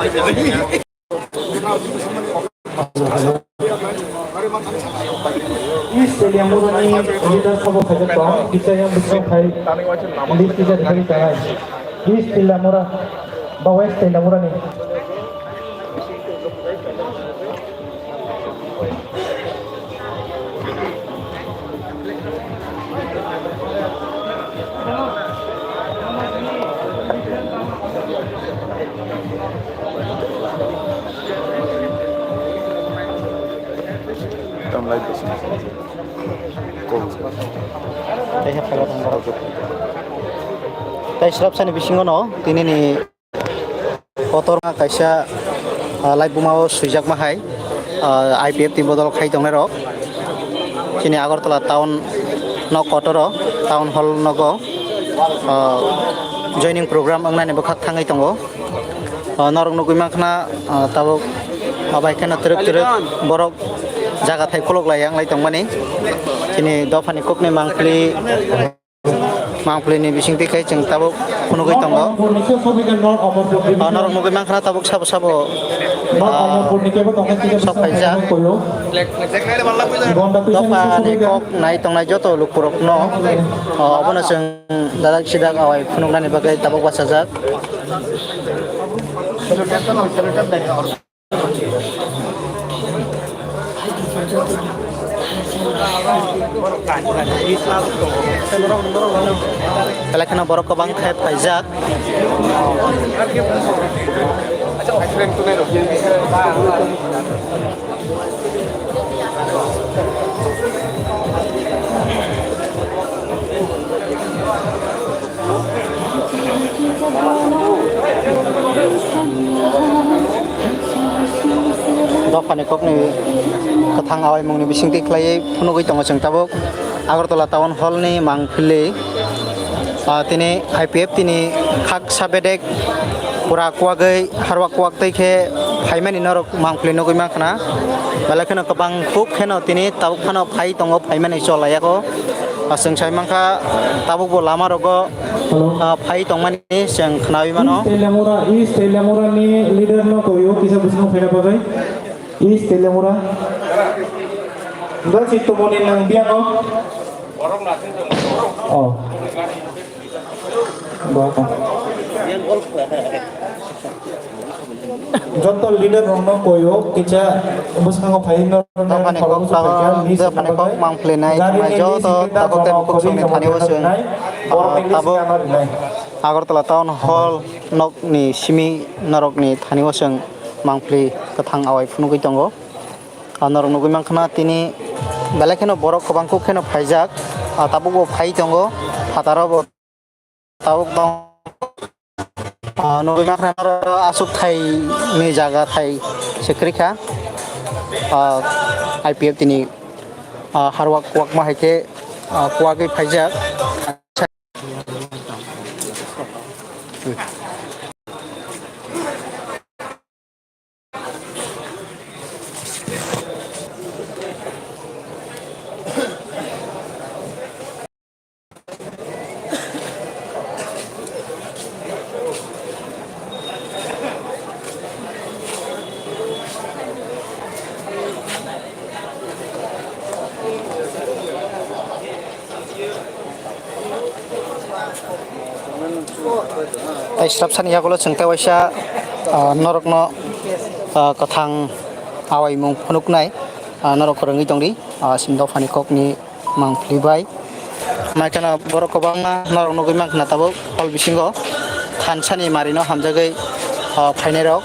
Stadium murani leader sabo khajak dong bisa yang besok hai list kita dari tangan stadium murah bawah stadium murani Serap sani bisingo no tini ni kotor ma kaisa live bumao suijak mahai IPF ti bodol khai tong ro kini Agartala town no kotoro town hall nogo joining program angna ne bakhat thangai tongo norong nugui makhna tabuk abai kana truk borok jaga thai kolok layang lai tongmani kini dofani kokne mangpli ni bising tikai jeng tabuk punugui tongo norong nugui makhna tabuk sabo sapaija dofani kok nai tongnai joto lukpurok no abono jeng dadak sidak awai punugnani bagai tabuk wasajak kalau kena borok kebang kayak pajak dofani kok ni kathang awai mungni bising ti khlai phunugui tongo jeng tabuk Agartala town hall ni mangpili tini IPF tini khak sabedek pura kuagai harwa kuak taike phaimani norok mangpili nugui makhna balakena kabang kuk kheno tini tabuk khano phai tongo phaimani cholayako aseng sai mangkha tabuk bo lama rogo phai tongmani jeng khnawi mano Lamura ni leader no koyo kisa busno phena pagai Lamura Enggak situ mau nang dia kok. Oh. Jonto leader rono koyo kica bus kang phaino kalau mangpli nai joto tabuk ten kuksung ni thani wasung tabuk Agartala town hall nok ni simi norok ni thani wasung mangpli kathang awai phunugui tongo norok nugui mangkhana tini belakeno borok kobangko kheno phaijak tabuk bo phai tongo hataro bo tabuk dong nugui mangkhana asuk thai ni jaga thai sekrika IPF tini harwak kuak mahake kuagai phaijak Serap sani yakulo jengte waisa norokno kathang awai mung phunuknai norok korongui tongdi sindo phani kokni mangpli bai maikana borok kobangma norok nugui mangkhana tabuk hol bisingo thansani marino hamjagai phainai rok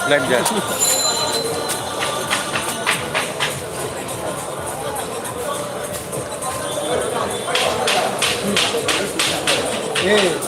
Blackjack. Yeah.